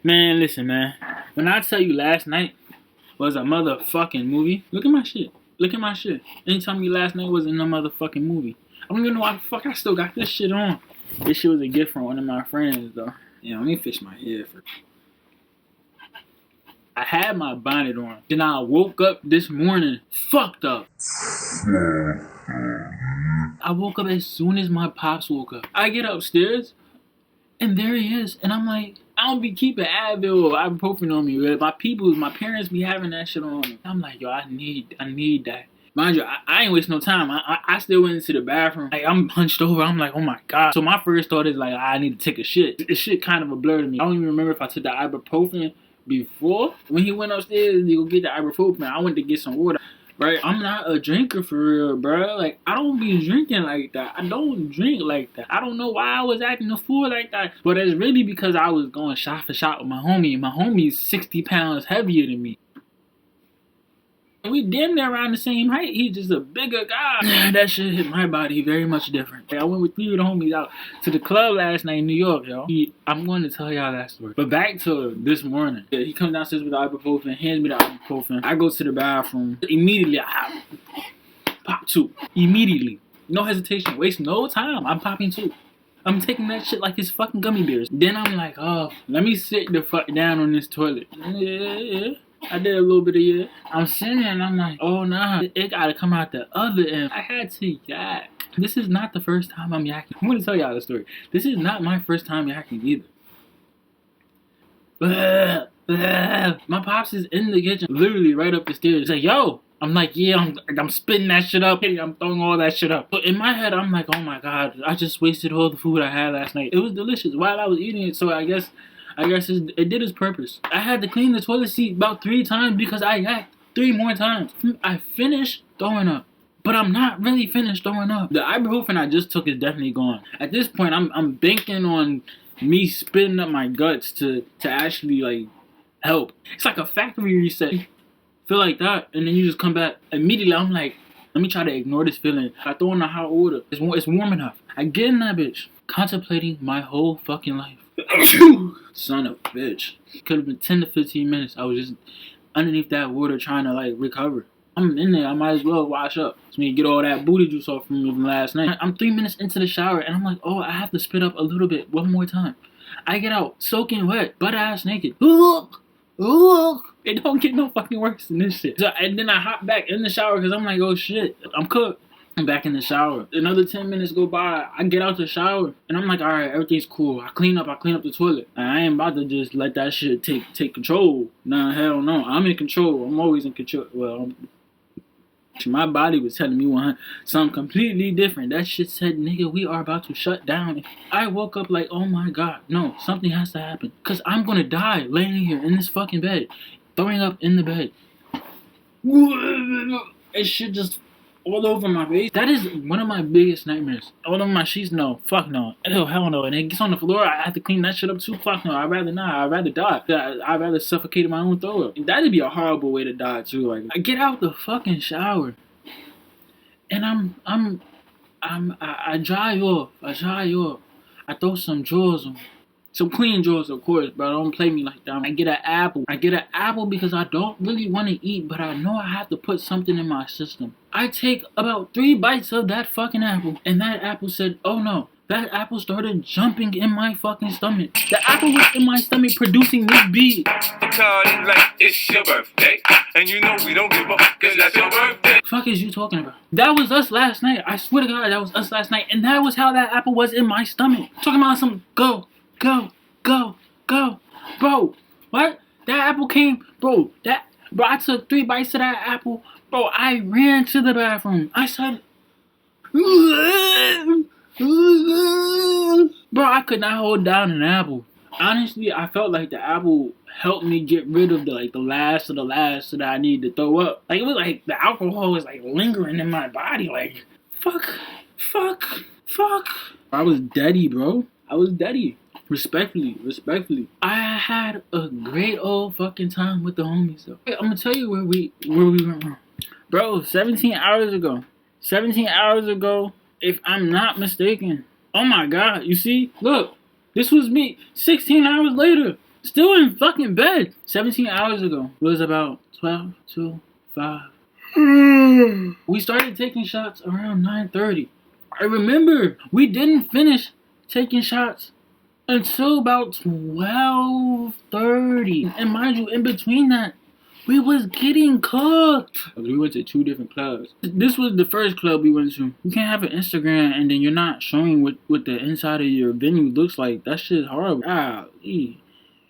Man, listen, man. When I tell you last night was a motherfucking movie, look at my shit. Look at my shit. Anytime you last night was in a motherfucking movie. I don't even know why the fuck I still got this shit on. This shit was a gift from one of my friends, though. Yeah, let me fix my hair first. I had my bonnet on. Then I woke up this morning fucked up. I woke up as soon as my pops woke up. I get upstairs, and there he is. And I'm like, I don't be keeping Advil or ibuprofen on me. Right? My parents be having that shit on me. I'm like, yo, I need that. Mind you, I ain't waste no time. I still went into the bathroom. Like, I'm hunched over. I'm like, oh my God. So my first thought is like, I need to take a shit. This shit kind of a blur to me. I don't even remember if I took the ibuprofen before. When he went upstairs to go get the ibuprofen, I went to get some water. Right? I'm not a drinker for real, bro. Like, I don't be drinking like that. I don't drink like that. I don't know why I was acting a fool like that. But it's really because I was going shot for shot with my homie. And my homie's 60 pounds heavier than me. And we damn near around the same height. He's just a bigger guy. That shit hit my body very much different. I went with 3 of the homies out to the club last night in New York, yo. I'm going to tell y'all that story. But back to this morning. He comes downstairs with the ibuprofen, hands me the ibuprofen. I go to the bathroom. Immediately, I pop 2. Immediately. No hesitation. Waste no time. I'm popping 2. I'm taking that shit like it's fucking gummy bears. Then I'm like, oh, let me sit the fuck down on this toilet. Yeah. I did a little bit of it. I'm sitting there and I'm like, oh nah, it gotta come out the other end. I had to yak. This is not the first time I'm yakking. I'm gonna tell y'all the story. This is not my first time yakking either. My pops is in the kitchen, literally right up the stairs. He's like, yo. I'm like, yeah, I'm spitting that shit up. I'm throwing all that shit up. But in my head, I'm like, oh my God, I just wasted all the food I had last night. It was delicious while I was eating it, so I guess it did its purpose. I had to clean the toilet seat about 3 times because I yacked 3 more times. I finished throwing up, but I'm not really finished throwing up. The ibuprofen I just took is definitely gone. At this point, I'm banking on me spitting up my guts to actually like help. It's like a factory reset. Feel like that, and then you just come back immediately. I'm like, let me try to ignore this feeling. I throw in a hot water. It's warm enough. I get in that bitch, contemplating my whole fucking life. Son of a bitch. Could have been 10 to 15 minutes. I was just underneath that water trying to like recover. I'm in there. I might as well wash up. So me get all that booty juice off from me from last night. I'm 3 minutes into the shower and I'm like, oh, I have to spit up a little bit one more time. I get out soaking wet, butt ass naked. It don't get no fucking worse than this shit. So, and then I hop back in the shower because I'm like, oh shit, I'm cooked. I'm back in the shower. Another 10 minutes go by. I get out the shower and I'm like, all right, everything's cool. I clean up the toilet. And I ain't about to just let that shit take control. Nah, hell no. I'm in control. I'm always in control. Well, my body was telling me something completely different. That shit said, nigga, we are about to shut down. I woke up like, oh my God, no, something has to happen. Because I'm going to die laying here in this fucking bed, throwing up in the bed. And shit just all over my face. That is one of my biggest nightmares. All of my sheets, no. Fuck no. Ew, hell no. And it gets on the floor, I have to clean that shit up too. Fuck no. I'd rather not. I'd rather die. I'd rather suffocate in my own throw up. That'd be a horrible way to die too. Like, I get out the fucking shower. And I dry off. I throw some drawers on. Some clean drawers, of course, but don't play me like that. I get an apple because I don't really want to eat, but I know I have to put something in my system. I take about 3 bites of that fucking apple, and that apple said, oh no. That apple started jumping in my fucking stomach. The apple was in my stomach producing this beat. Because like it's your birthday, and you know we don't give a fuck because that's your birthday. Fuck is you talking about? That was us last night. I swear to God, that was us last night, and that was how that apple was in my stomach. Talking about some go. Bro, what? That apple came, bro, I took 3 bites of that apple. Bro, I ran to the bathroom. I said, bro, I could not hold down an apple. Honestly, I felt like the apple helped me get rid of the last of the last that I needed to throw up. Like, it was like the alcohol was like lingering in my body. Like, fuck. I was deady, bro. Respectfully. I had a great old fucking time with the homies though. I'm gonna tell you where we went wrong. Bro, 17 hours ago, if I'm not mistaken. Oh my God, you see? Look, this was me 16 hours later. Still in fucking bed. 17 hours ago. It was about 12 to 5. We started taking shots around 9:30. I remember we didn't finish taking shots until about 12:30. And mind you, in between that, we was getting cooked. We went to 2 different clubs. This was the first club we went to. You can't have an Instagram and then you're not showing what the inside of your venue looks like. That shit's horrible.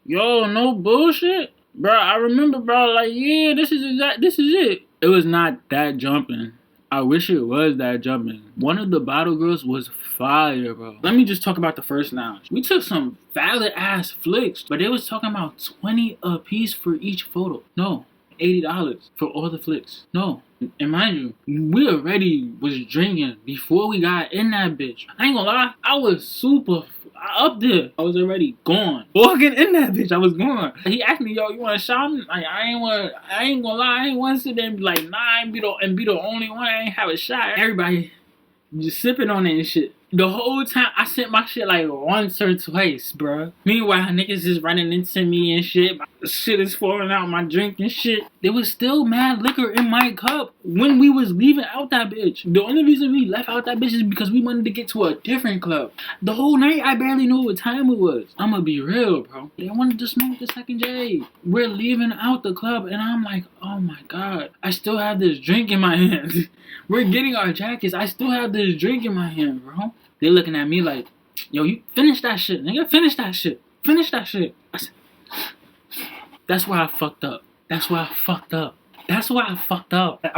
Yo, no bullshit. Bro, I remember, bro, like, yeah, this is it. It was not that jumping. I wish it was that jumping. One of the bottle girls was fire, bro. Let me just talk about the first lounge. We took some valid ass flicks, but they was talking about 20 a piece for each photo. No, $80 for all the flicks. No. And mind you, we already was drinking before we got in that bitch. I ain't gonna lie, I was super up there. I was already gone. Walking in that bitch, I was gone. He asked me, yo, you want a shot? Like, I ain't gonna lie, I ain't want to sit there and be like, nah, and be the only one. I ain't have a shot. Everybody just sipping on it and shit. The whole time, I sent my shit like once or twice, bro. Meanwhile, niggas is running into me and shit. My shit is falling out my drink and shit. There was still mad liquor in my cup when we was leaving out that bitch. The only reason we left out that bitch is because we wanted to get to a different club. The whole night, I barely knew what time it was. I'ma be real, bro. They wanted to smoke the second J. We're leaving out the club, and I'm like, oh my god. I still have this drink in my hand. We're getting our jackets. I still have this drink in my hand, bro. They looking at me like, yo, you finish that shit, nigga. Finish that shit. Finish that shit. That's why I fucked up. I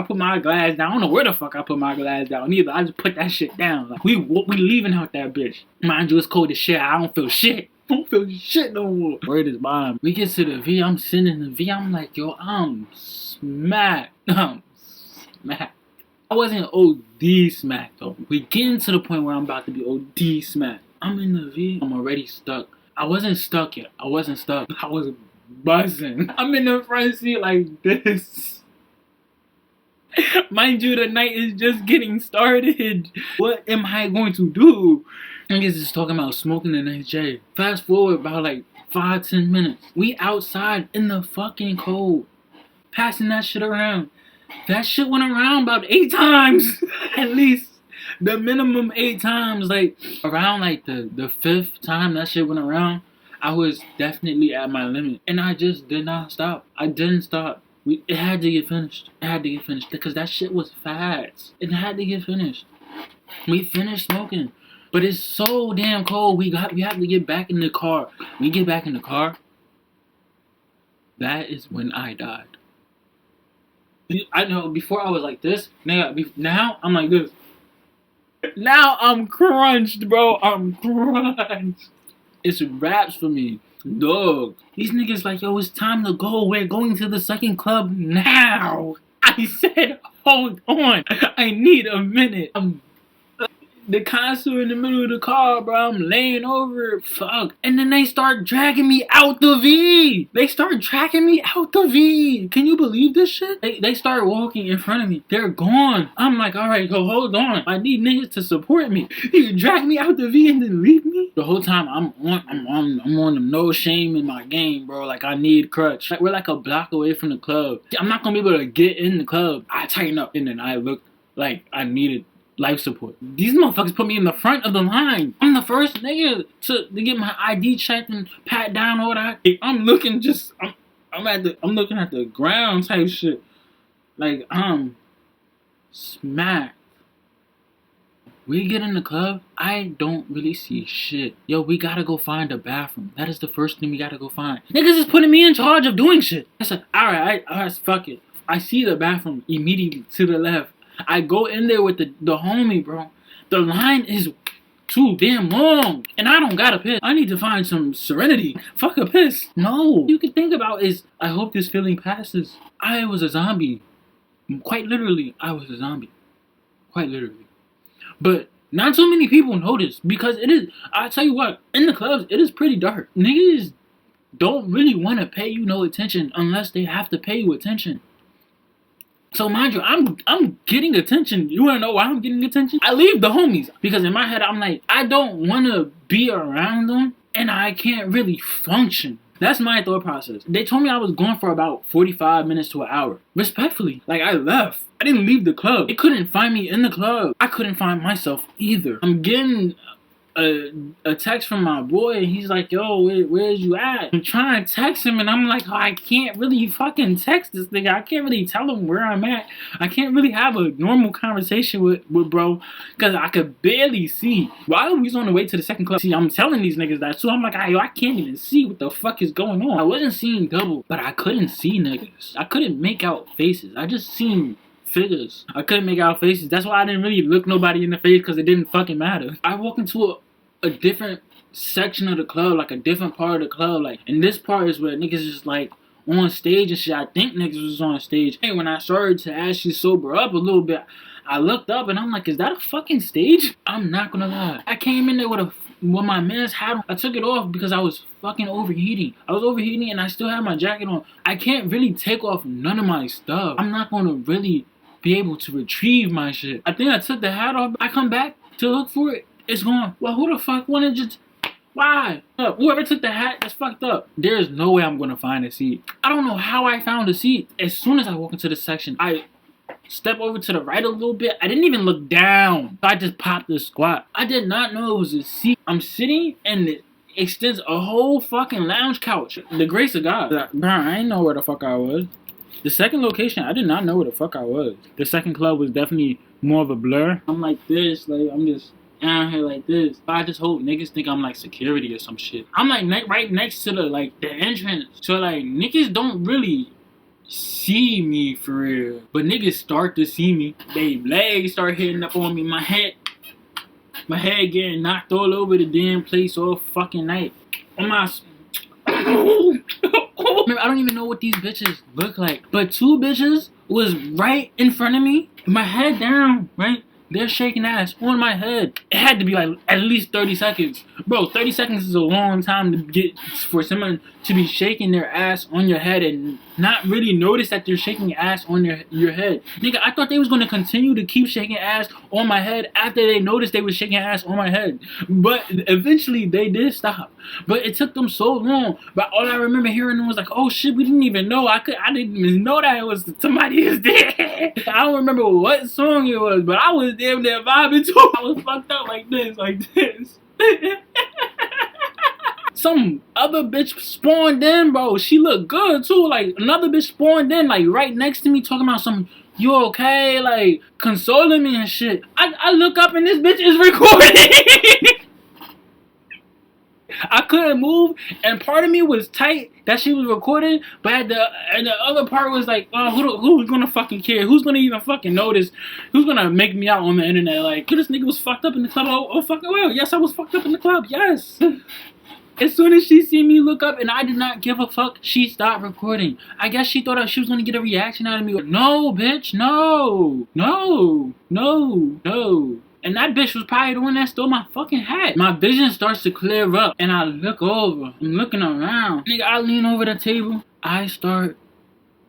put my glass down. I don't know where the fuck I put my glass down either. I just put that shit down. Like, we leaving out that bitch. Mind you, it's cold as shit. I don't feel shit. No more. Word is bond. We get to the V. I'm sitting in the V. I'm like, yo, I'm smacked. I wasn't OD smacked though. We getting to the point where I'm about to be OD smacked. I'm in the V. I'm already stuck. I wasn't stuck yet. I was buzzing. I'm in the front seat like this. Mind you, the night is just getting started. What am I going to do? Niggas is talking about smoking the next J. Fast forward about like 5-10 minutes. We outside in the fucking cold. Passing that shit around. That shit went around about 8 times. At least. The minimum 8 times. Like, around like the 5th time that shit went around, I was definitely at my limit. And I just did not stop. I didn't stop. It had to get finished. Because that shit was fast. It had to get finished. We finished smoking. But it's so damn cold. We have to get back in the car. We get back in the car. That is when I died. I know, before I was like this. Now I'm like this. Now I'm crunched, bro. I'm crunched. It's raps for me. Dog. These niggas like, yo, it's time to go. We're going to the second club now. I said, hold on. I need a minute. The console in the middle of the car, bro. I'm laying over it. Fuck. And then they start dragging me out the V. Can you believe this shit? They start walking in front of me. They're gone. I'm like, alright, go, hold on. I need niggas to support me. You drag me out the V and then leave me? The whole time I'm on them no shame in my game, bro. Like, I need crutch. Like, we're like a block away from the club. I'm not gonna be able to get in the club. I tighten up and then I look like I needed life support. These motherfuckers put me in the front of the line. I'm the first nigga to get my ID checked and pat down all that. I'm looking at the ground type shit. Like, I'm smacked. We get in the club, I don't really see shit. Yo, we gotta go find a bathroom. That is the first thing we gotta go find. Niggas is putting me in charge of doing shit. I said, alright, fuck it. I see the bathroom immediately to the left. I go in there with the homie, bro. The line is too damn long. And I don't got a piss. I need to find some serenity. Fuck a piss. No. You can think about is, I hope this feeling passes. I was a zombie. Quite literally, I was a zombie. Quite literally. But not so many people notice. Because it is, I tell you what, in the clubs, it is pretty dark. Niggas don't really want to pay you no attention unless they have to pay you attention. So mind you, I'm getting attention. You wanna know why I'm getting attention? I leave the homies. Because in my head, I'm like, I don't wanna be around them and I can't really function. That's my thought process. They told me I was going for about 45 minutes to an hour. Respectfully, like I left. I didn't leave the club. They couldn't find me in the club. I couldn't find myself either. I'm getting a text from my boy, and he's like, yo, where's you at? I'm trying to text him, and I'm like, oh, I can't really fucking text this nigga. I can't really tell him where I'm at. I can't really have a normal conversation with bro, because I could barely see. While we was on the way to the second club, see, I'm telling these niggas that, so I'm like, I can't even see what the fuck is going on. I wasn't seeing double, but I couldn't see niggas. I couldn't make out faces. I just seen figures. I couldn't make out faces. That's why I didn't really look nobody in the face, because it didn't fucking matter. I walk into a different section of the club, like a different part of the club, like, and this part is where niggas is like on stage and shit. I think niggas was on stage. Hey, when I started to actually sober up a little bit, I looked up and I'm like, is that a fucking stage? I'm not gonna lie. I came in there with my man's hat on. I took it off because I was fucking overheating. I was overheating and I still had my jacket on. I can't really take off none of my stuff. I'm not gonna really be able to retrieve my shit. I think I took the hat off. I come back to look for it. It's gone. Well, who the fuck wanted just... Why? Whoever took the hat, that's fucked up. There's no way I'm gonna find a seat. I don't know how I found a seat. As soon as I walk into the section, I step over to the right a little bit. I didn't even look down. I just popped the squat. I did not know it was a seat. I'm sitting and it extends a whole fucking lounge couch. The grace of God. Bro, I didn't know where the fuck I was. The second location, I did not know where the fuck I was. The second club was definitely more of a blur. I'm like this, like I'm just down here like this. I just hope niggas think I'm like security or some shit. I'm like right next to the entrance. So like niggas don't really see me for real. But niggas start to see me. They legs start hitting up on me. My head getting knocked all over the damn place all fucking night. On my I don't even know what these bitches look like. But two bitches was right in front of me. My head down, right? They're shaking ass on my head. It had to be like at least 30 seconds. Bro, 30 seconds is a long time to get for someone to be shaking their ass on your head and not really notice that they're shaking ass on your head. Nigga, I thought they was gonna continue to keep shaking ass on my head after they noticed they was shaking ass on my head. But eventually they did stop. But it took them so long. But all I remember hearing them was like, oh shit, we didn't even know. I didn't even know that it was somebody is there. I don't remember what song it was, but I was damn near vibing too. I was fucked up like this. Some other bitch spawned in, bro. She looked good too. Like another bitch spawned in, like right next to me, talking about some, you okay? Like consoling me and shit. I look up and this bitch is recording. I couldn't move, and part of me was tight that she was recording, but the other part was like, oh, who's gonna fucking care? Who's gonna even fucking notice? Who's gonna make me out on the internet? Like, this nigga was fucked up in the club. Oh fucking well. Yes, I was fucked up in the club. Yes. As soon as she seen me look up and I did not give a fuck, she stopped recording. I guess she thought she was gonna get a reaction out of me. No, bitch, no. And that bitch was probably the one that stole my fucking hat. My vision starts to clear up and I look over. I'm looking around. Nigga, I lean over the table. I start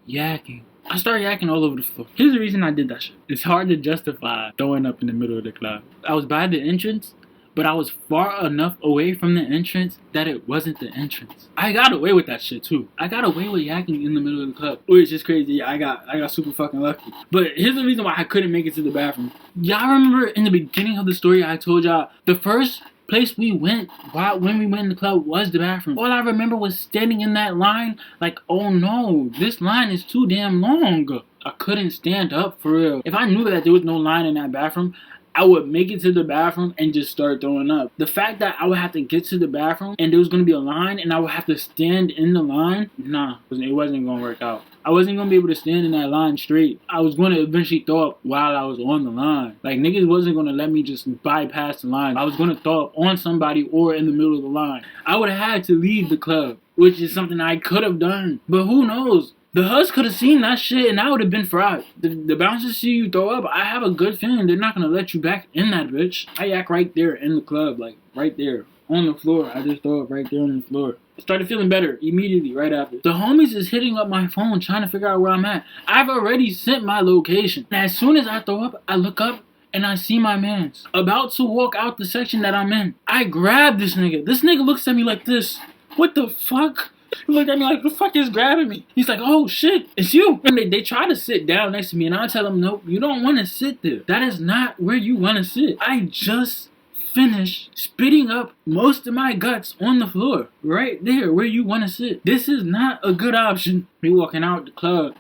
yakking. I start yakking all over the floor. Here's the reason I did that shit. It's hard to justify throwing up in the middle of the club. I was by the entrance, but I was far enough away from the entrance that it wasn't the entrance. I got away with that shit too. I got away with yakking in the middle of the club, which is crazy. I got super fucking lucky. But here's the reason why I couldn't make it to the bathroom. Y'all remember in the beginning of the story I told y'all the first place we went when we went in the club was the bathroom. All I remember was standing in that line like, oh no, this line is too damn long. I couldn't stand up for real. If I knew that there was no line in that bathroom, I would make it to the bathroom and just start throwing up. The fact that I would have to get to the bathroom and there was going to be a line and I would have to stand in the line, nah, it wasn't going to work out. I wasn't going to be able to stand in that line straight. I was going to eventually throw up while I was on the line. Like, niggas wasn't going to let me just bypass the line. I was going to throw up on somebody or in the middle of the line. I would have had to leave the club, which is something I could have done. But who knows? The Hus could have seen that shit and I would have been fried. The bouncers see you throw up, I have a good feeling they're not going to let you back in that bitch. I yak right there in the club, like right there on the floor. I just throw up right there on the floor. I started feeling better immediately right after. The homies is hitting up my phone trying to figure out where I'm at. I've already sent my location. And as soon as I throw up, I look up and I see my mans about to walk out the section that I'm in. I grab this nigga. This nigga looks at me like this. What the fuck? He looked at me like, who the fuck is grabbing me? He's like, oh shit, it's you. And they try to sit down next to me, and I tell them, nope, you don't want to sit there. That is not where you want to sit. I just finished spitting up most of my guts on the floor, right there where you want to sit. This is not a good option. We walking out the club,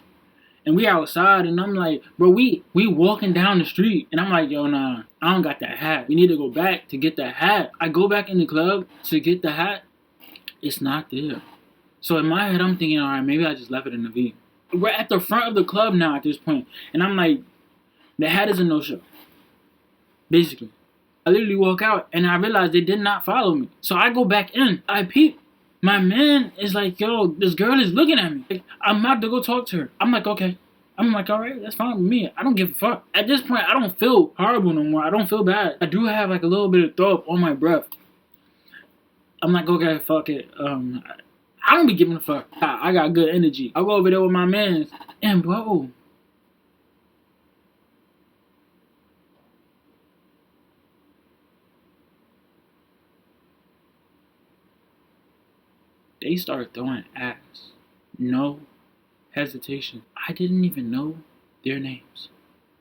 and we outside, and I'm like, bro, we walking down the street, and I'm like, yo, nah, I don't got that hat. We need to go back to get that hat. I go back in the club to get the hat. It's not there. So in my head, I'm thinking, all right, maybe I just left it in the V. We're at the front of the club now at this point, and I'm like, the hat is a no-show. Basically. I literally walk out, and I realize they did not follow me. So I go back in. I peep. My man is like, yo, this girl is looking at me. Like, I'm about to go talk to her. I'm like, okay. I'm like, all right, that's fine with me. I don't give a fuck. At this point, I don't feel horrible no more. I don't feel bad. I do have like a little bit of throw up on my breath. I'm like, okay, fuck it. I don't be giving a fuck. I got good energy. I go over there with my mans, and bro, they started throwing ass. No hesitation. I didn't even know their names.